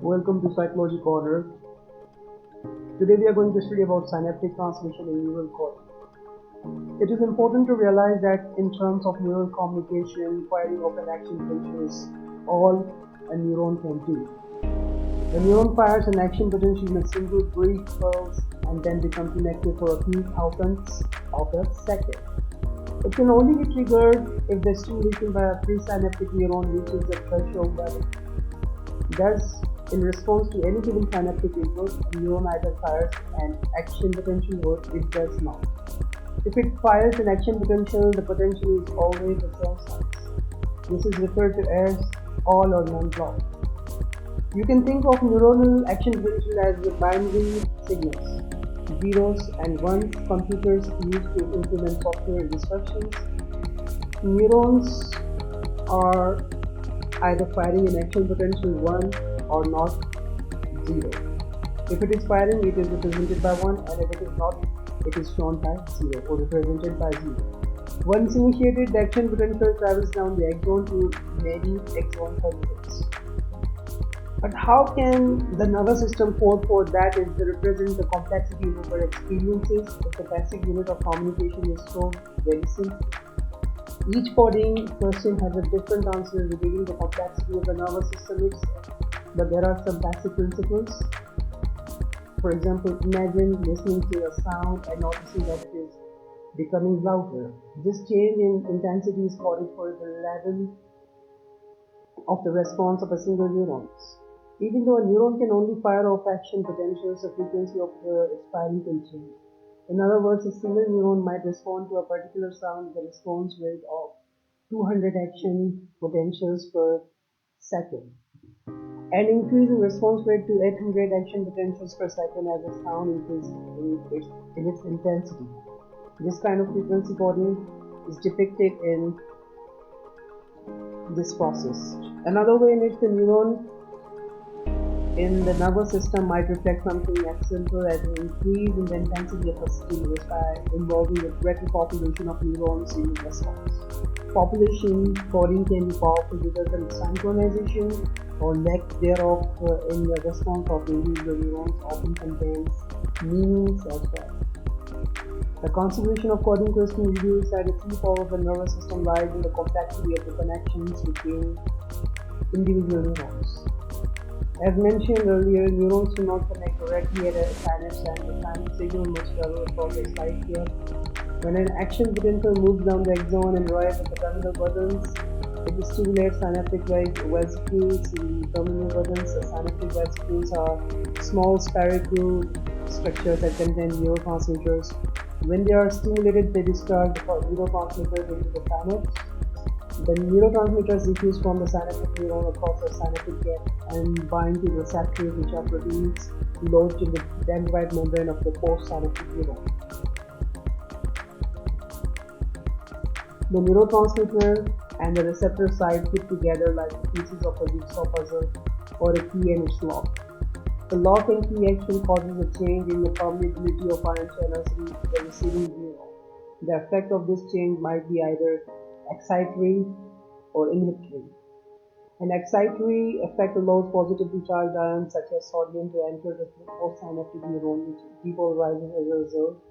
Welcome to Psychology Corner. Today we are going to study about synaptic transmission in neural coding. It is important to realize that in terms of neural communication, firing of an action potential is all a neuron can do. The neuron fires an action potential in a single brief pulse and then becomes inactive for a few thousandths of a second. It can only be triggered if the stimulation by a presynaptic neuron reaches the threshold level. Thus, in response to any given synaptic input, a neuron either fires an action potential or it does not. If it fires an action potential, the potential is always the same size. This is referred to as all or none block. You can think of neuronal action potential as the binary signals, zeros and ones computers use to implement software instructions. Neurons are either firing an action potential 1 or not 0. If it is firing, it is represented by 1, and if it is not, it is shown by 0 or represented by 0. Once initiated, the action potential travels down the axon to many axon terminals. But how can the nervous system code for that is to represent the complexity of our experiences if the basic unit of communication is so very simple? Each coding question has a different answer revealing the complexity of the nervous system itself, but there are some basic principles. For example, imagine listening to a sound and noticing that it is becoming louder. This change in intensity is coded for the level of the response of a single neuron. Even though a neuron can only fire off action potentials, the frequency of its firing can change. In other words, a single neuron might respond to a particular sound with a response rate of 200 action potentials per second, and increasing response rate to 800 action potentials per second as the sound increases in its intensity. This kind of frequency coding is depicted in this process. Another way in which the neuron in the nervous system might reflect something as simple as an increase in the intensity of a stimulus by involving a greater population of neurons in response. Population coding can be powerful because of synchronization or lack thereof in the response of individual neurons often contains meanings as well. The consideration of coding question reveals that the key power of the nervous system lies in the complexity of the connections between individual neurons. As mentioned earlier, neurons do not connect directly at a synapse, and the synapse signal must travel across a site here. When an action potential moves down the axon and arrives at the terminal buttons, it stimulates synaptic vesicles. In the terminal buttons, the synaptic vesicles are small spherical structures that contain neurotransmitters. When they are stimulated, they discharge the neurotransmitters into the synapse. The neurotransmitters diffuse from the synaptic neuron across the synaptic gap and bind to receptors, which are proteins lodged in the dendrite membrane of the postsynaptic neuron. The neurotransmitter and the receptor site fit together like the pieces of a jigsaw puzzle or a key and its lock. The lock and key action causes a change in the permeability of ion channels in the receiving neuron. The effect of this change might be either excitatory or inhibitory. An excitatory effect allows positively charged ions such as sodium to enter the postsynaptic neuron, which depolarizes as a result,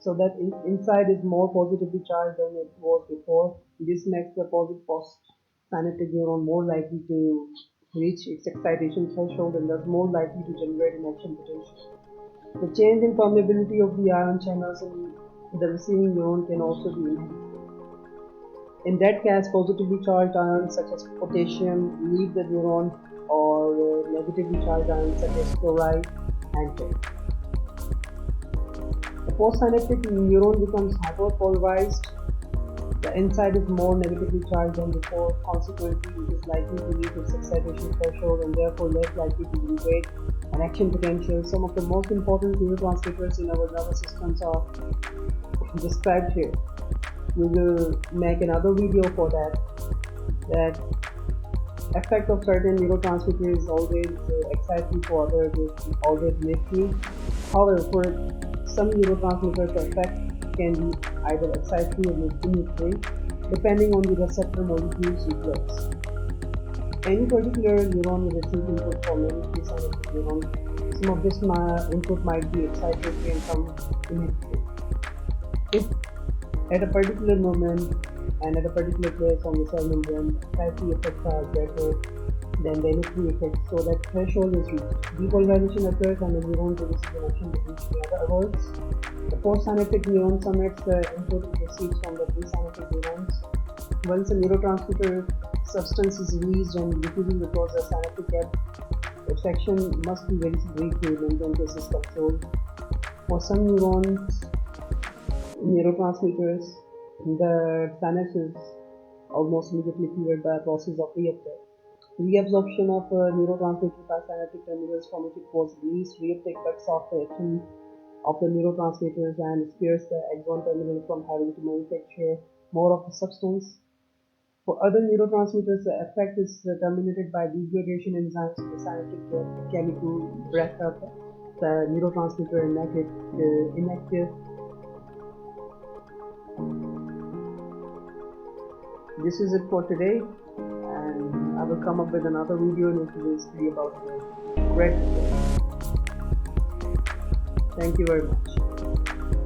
so that inside is more positively charged than it was before. This makes the postsynaptic neuron more likely to reach its excitation threshold and thus more likely to generate an action potential. The change in permeability of the ion channels in the receiving neuron can also be inhibited. In that case, positively charged ions such as potassium leave the neuron, or negatively charged ions such as chloride enter. The postsynaptic neuron becomes hyperpolarized. The inside is more negatively charged than before. Consequently, it is likely to reach its excitation threshold and therefore less likely to generate an action potential. Some of the most important neurotransmitters in our nervous systems are described here. We will make another video for that. That effect of certain neurotransmitters is always exciting, for others is always inhibitory. However, for some neurotransmitters, the effect can be either excitatory or inhibitory, depending on the receptor molecules replaced. any particular neuron will receive input from many presynaptic neurons. Some of this input might be excitatory and some inhibitory. If at a particular moment and at a particular place on the cell membrane, excitatory effects are greater than the inhibitory effects, so that threshold is reached. Depolarization occurs and the neuron produces an action between the other words. The postsynaptic neuron summates the input it receives from the presynaptic neurons. Once a neurotransmitter substance is released and diffuses across the synaptic gap, its action must be very brief to maintain process control. For some neurotransmitters, the synapse is almost immediately cleared by a process of reuptake. Reabsorption of neurotransmitter by synaptic terminals from which it was released. Reuptake cuts off the action of the neurotransmitters and spares the axon terminal from having to manufacture more of the substance. For other neurotransmitters, the effect is terminated by degradation enzymes in the synaptic chemical break up the neurotransmitter and make it inactive. This is it for today, and I will come up with another video in which we will study about the red. Thank you very much.